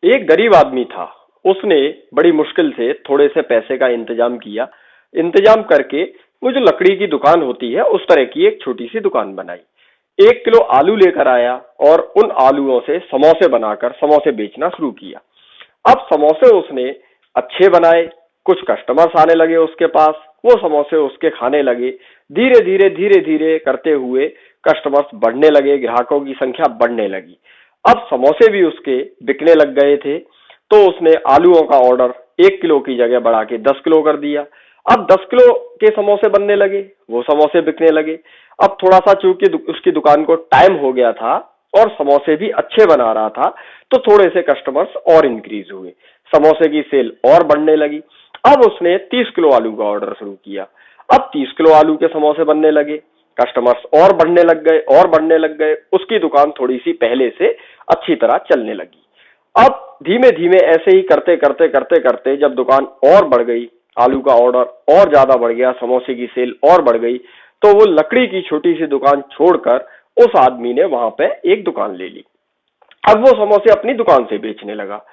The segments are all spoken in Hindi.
एक गरीब आदमी था। उसने बड़ी मुश्किल से थोड़े से पैसे का इंतजाम किया। इंतजाम करके वो जो लकड़ी की दुकान होती है उस तरह की एक छोटी सी दुकान बनाई। 1 किलो आलू लेकर आया और उन आलूओं से समोसे बनाकर समोसे बेचना शुरू किया। अब समोसे उसने अच्छे बनाए। कुछ कस्टमर्स आने लगे उसके पास। वो समोसे उसके खाने लगे। धीरे धीरे करते हुए कस्टमर्स बढ़ने लगे, ग्राहकों की संख्या बढ़ने लगी। अब समोसे भी उसके बिकने लग गए थे। तो उसने आलूओं का ऑर्डर 1 किलो की जगह बढ़ा के 10 किलो कर दिया। अब 10 किलो के समोसे बनने लगे, वो समोसे बिकने लगे। अब थोड़ा सा चूंकि उसकी दुकान को टाइम हो गया था और समोसे भी अच्छे बना रहा था, तो थोड़े से कस्टमर्स और इंक्रीज हुए। समोसे की सेल और बढ़ने लगी। अब उसने 30 किलो आलू का ऑर्डर शुरू किया। अब 30 किलो आलू के समोसे बनने लगे। कस्टमर्स और बढ़ने लग गए और बढ़ने लग गए। उसकी दुकान थोड़ी सी पहले से अच्छी तरह चलने लगी। अब धीमे धीमे ऐसे ही करते करते जब दुकान और बढ़ गई, आलू का ऑर्डर और ज्यादा बढ़ गया, समोसे की सेल और बढ़ गई, तो वो लकड़ी की छोटी सी दुकान छोड़कर उस आदमी ने वहां पे एक दुकान ले ली। अब वो समोसे अपनी दुकान से बेचने लगा।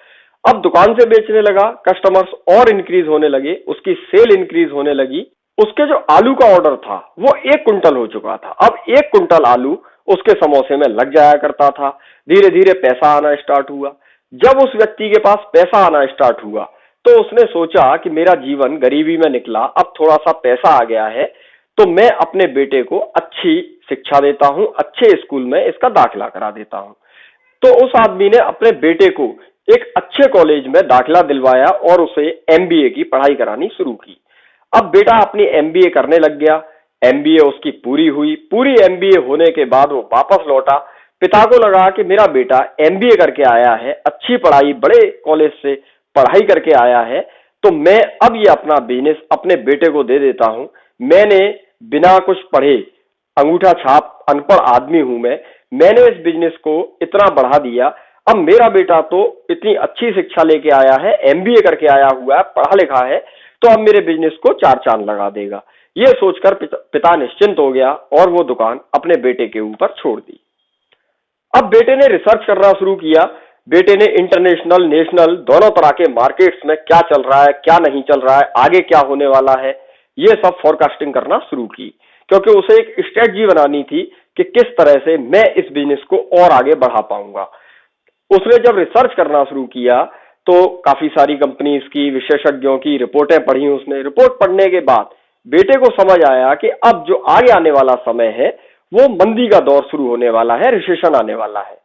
अब दुकान से बेचने लगा, कस्टमर्स और इंक्रीज होने लगे, उसकी सेल इंक्रीज होने लगी। उसके जो आलू का ऑर्डर था वो 1 कुंटल हो चुका था। अब 1 कुंटल आलू उसके समोसे में लग जाया करता था। धीरे धीरे पैसा आना स्टार्ट हुआ। जब उस व्यक्ति के पास पैसा आना स्टार्ट हुआ तो उसने सोचा कि मेरा जीवन गरीबी में निकला, अब थोड़ा सा पैसा आ गया है, तो मैं अपने बेटे को अच्छी शिक्षा देता हूं, अच्छे स्कूल में इसका दाखिला करा देता हूं। तो उस आदमी ने अपने बेटे को एक अच्छे कॉलेज में दाखिला दिलवाया और उसे एमबीए की पढ़ाई करानी शुरू की। अब बेटा अपनी एमबीए करने लग गया। एमबीए उसकी पूरी हुई। पूरी एमबीए होने के बाद वो वापस लौटा। पिता को लगा कि मेरा बेटा एमबीए करके आया है, अच्छी पढ़ाई, बड़े कॉलेज से पढ़ाई करके आया है, तो मैं अब ये अपना बिजनेस अपने बेटे को दे देता हूं। मैंने बिना कुछ पढ़े, अंगूठा छाप अनपढ़ आदमी हूं मैंने इस बिजनेस को इतना बढ़ा दिया। अब मेरा बेटा तो इतनी अच्छी शिक्षा लेके आया है, एमबीए करके आया हुआ है, पढ़ा लिखा है, तो अब मेरे बिजनेस को चार चांद लगा देगा। ये सोचकर पिता निश्चिंत हो गया और वो दुकान अपने बेटे के ऊपर छोड़ दी। अब बेटे ने रिसर्च करना शुरू किया। बेटे ने इंटरनेशनल, नेशनल दोनों तरह के मार्केट्स में क्या चल रहा है, क्या नहीं चल रहा है, आगे क्या होने वाला है, ये सब फोरकास्टिंग करना शुरू की, क्योंकि उसे एक स्ट्रेटजी बनानी थी कि किस तरह से मैं इस बिजनेस को और आगे बढ़ा पाऊंगा। उसने जब रिसर्च करना शुरू किया तो काफी सारी कंपनीज की, विशेषज्ञों की रिपोर्टें पढ़ी उसने। रिपोर्ट पढ़ने के बाद बेटे को समझ आया कि अब जो आगे आने वाला समय है वो मंदी का दौर शुरू होने वाला है, रिसेशन आने वाला है।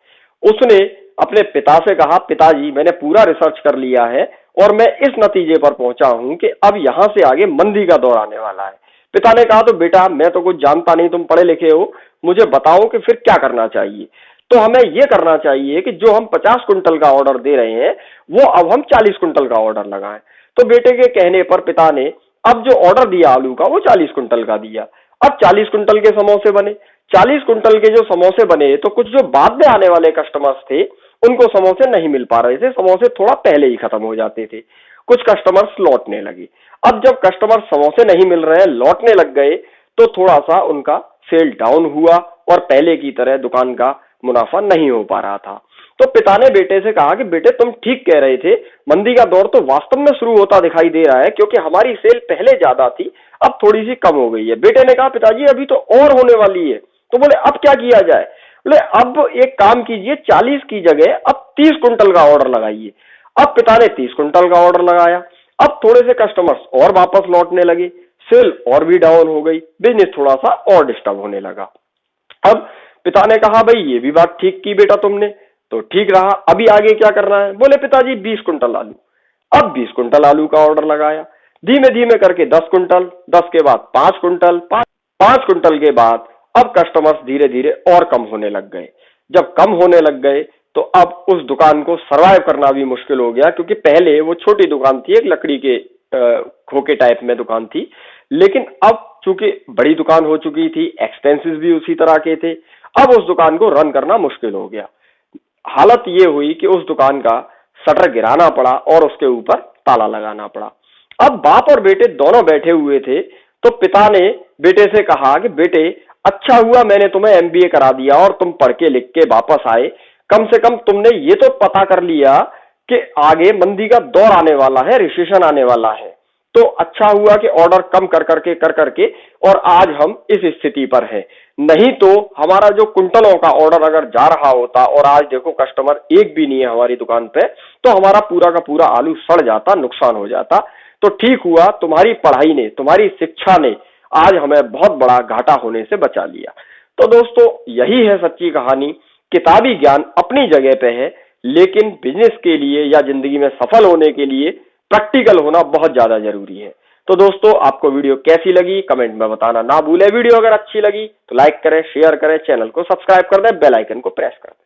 उसने अपने पिता से कहा, पिताजी मैंने पूरा रिसर्च कर लिया है और मैं इस नतीजे पर पहुंचा हूं कि अब यहां से आगे मंदी का दौर आने वाला है। पिता ने कहा, तो बेटा मैं तो कुछ जानता नहीं, तुम पढ़े लिखे हो, मुझे बताओ कि फिर क्या करना चाहिए। तो हमें यह करना चाहिए कि जो हम 50 कुंटल का ऑर्डर दे रहे हैं वो अब हम 40 कुंटल का ऑर्डर लगाएं। तो बेटे के कहने पर पिता ने अब जो ऑर्डर दिया आलू का वो 40 कुंटल का दिया। अब 40 कुंटल के समोसे बने। 40 कुंटल के जो समोसे बने तो कुछ जो बाद में आने वाले कस्टमर्स थे उनको समोसे नहीं मिल पा रहे थे, समोसे थोड़ा पहले ही खत्म हो जाते थे। कुछ कस्टमर्स लौटने लगे। अब जब कस्टमर समोसे नहीं मिल रहे हैं, लौटने लग गए, तो थोड़ा सा उनका सेल डाउन हुआ और पहले की तरह दुकान का मुनाफा नहीं हो पा रहा था। तो पिता ने बेटे से कहा कि बेटे तुम ठीक कह रहे थे, मंदी का दौर तो वास्तव में शुरू होता दिखाई दे रहा है, क्योंकि हमारी सेल पहले ज्यादा थी, अब थोड़ी सी कम हो गई है। बेटे ने कहा, पिताजी अभी तो और होने वाली है। तो बोले अब क्या किया जाए? बोले अब एक काम कीजिए, 40 की जगह अब 30 कुंटल का ऑर्डर लगाइए। अब पिता ने 30 कुंटल का ऑर्डर लगाया। अब थोड़े से कस्टमर्स और वापस लौटने लगे, सेल और भी डाउन हो गई, बिजनेस थोड़ा सा और डिस्टर्ब होने लगा। अब पिता ने कहा, भाई ये भी बात ठीक की बेटा तुमने, तो ठीक रहा, अभी आगे क्या करना है? बोले पिताजी 20 कुंटल आलू। अब 20 कुंटल आलू का ऑर्डर लगाया। धीमे धीमे करके 10 कुंटल, 10 के बाद 5 कुंटल, 5 कुंटल के बाद अब कस्टमर्स धीरे धीरे और कम होने लग गए। जब कम होने लग गए तो अब उस दुकान को सरवाइव करना भी मुश्किल हो गया, क्योंकि पहले वो छोटी दुकान थी, एक लकड़ी के खोके टाइप में दुकान थी, लेकिन अब चूंकि बड़ी दुकान हो चुकी थी, एक्सपेंसेस भी उसी तरह के थे, अब उस दुकान को रन करना मुश्किल हो गया। हालत ये हुई कि उस दुकान का शटर गिराना पड़ा और उसके ऊपर ताला लगाना पड़ा। अब बाप और बेटे दोनों बैठे हुए थे। तो पिता ने बेटे से कहा कि बेटे अच्छा हुआ मैंने तुम्हें एमबीए करा दिया और तुम पढ़ के लिख के वापस आए, कम से कम तुमने ये तो पता कर लिया कि आगे मंदी का दौर आने वाला है, रिसेशन आने वाला है। तो अच्छा हुआ कि ऑर्डर कम कर करके और आज हम इस स्थिति पर हैं। नहीं तो हमारा जो कुंटलों का ऑर्डर अगर जा रहा होता और आज देखो कस्टमर एक भी नहीं है हमारी दुकान पे, तो हमारा पूरा का पूरा आलू सड़ जाता, नुकसान हो जाता। तो ठीक हुआ तुम्हारी पढ़ाई ने, तुम्हारी शिक्षा ने आज हमें बहुत बड़ा घाटा होने से बचा लिया। तो दोस्तों यही है सच्ची कहानी। किताबी ज्ञान अपनी जगह पे है, लेकिन बिजनेस के लिए या जिंदगी में सफल होने के लिए प्रैक्टिकल होना बहुत ज्यादा जरूरी है। तो दोस्तों आपको वीडियो कैसी लगी कमेंट में बताना ना भूले। वीडियो अगर अच्छी लगी तो लाइक करें, शेयर करें, चैनल को सब्सक्राइब कर दें, बेल आइकन को प्रेस कर दें।